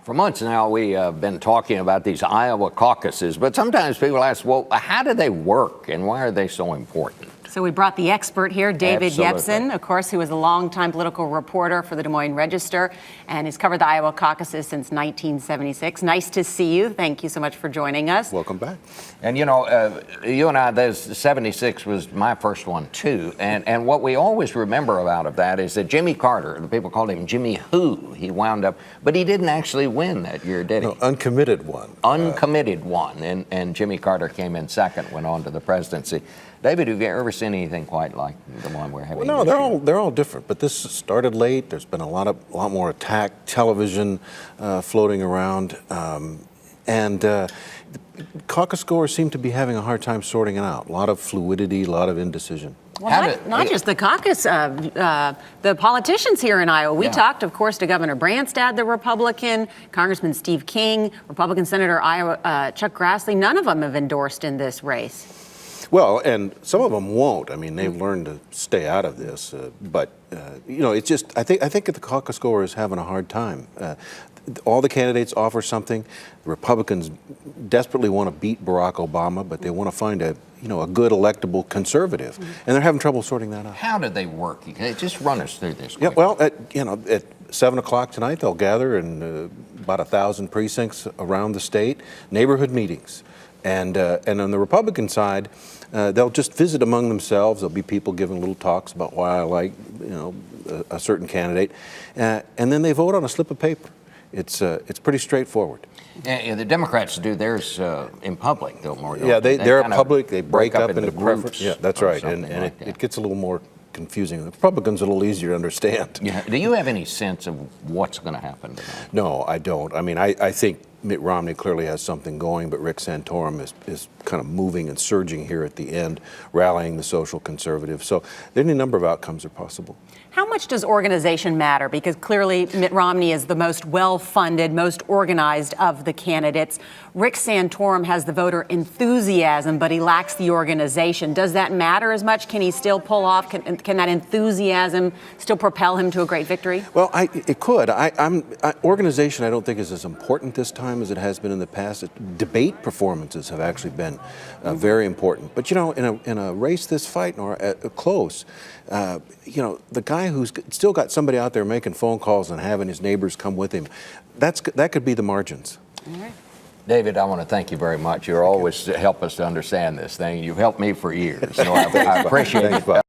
For months now, we have been talking about these Iowa caucuses, but sometimes people ask, well, how do they work and why are they so important? So we brought the expert here, David Absolutely. Yepsen, of course, who was a longtime political reporter for the Des Moines Register and has covered the Iowa caucuses since 1976. Nice to see you. Thank you so much for joining us. Welcome back. And you know, you and I, 76 was my first one too. And what we always remember about that is that Jimmy Carter, the people called him Jimmy Who, he wound up, but he didn't actually win that year, did he? No, uncommitted one. Uncommitted one. And Jimmy Carter came in second, went on to the presidency. David, have you ever seen anything quite like the one we're having? Well, no, they're all different. But this started late. There's been a lot more attack television floating around, and caucus goers seem to be having a hard time sorting it out. A lot of fluidity, a lot of indecision. Well, not just the caucus, the politicians here in Iowa. We talked, of course, to Governor Branstad, the Republican, Congressman Steve King, Republican Senator Chuck Grassley. None of them have endorsed in this race. Well, and some of them won't. I mean, they've learned to stay out of this. But you know, it's just I think the caucus goer is having a hard time. All the candidates offer something. The Republicans desperately want to beat Barack Obama, but they want to find a good electable conservative, and they're having trouble sorting that out. How do they work? Just run us through this. Yeah, well, at 7 o'clock tonight, they'll gather in about 1,000 precincts around the state, neighborhood meetings, and on the Republican side, they'll just visit among themselves. There'll be people giving little talks about why I like a certain candidate, and then they vote on a slip of paper. It's pretty straightforward. Yeah, the Democrats do theirs in public, though, more. Yeah, they're public. They break up into groups. Yeah, that's right, and it gets a little more confusing. The Republicans are a little easier to understand. Yeah. Do you have any sense of what's going to happen tonight? No, I don't. I mean, I think Mitt Romney clearly has something going, but Rick Santorum is kind of moving and surging here at the end, rallying the social conservatives. So any number of outcomes are possible. How much does organization matter? Because clearly Mitt Romney is the most well-funded, most organized of the candidates. Rick Santorum has the voter enthusiasm, but he lacks the organization. Does that matter as much? Can he still pull off? Can that enthusiasm still propel him to a great victory? Well, it could. Organization, I don't think, is as important this time as it has been in the past. Debate performances have actually been very important. But in a race this fight or close, the guy who's still got somebody out there making phone calls and having his neighbors come with him, that could be the margins. All right. David, I want to thank you very much. You're always help us to understand this thing. You've helped me for years, so I appreciate it.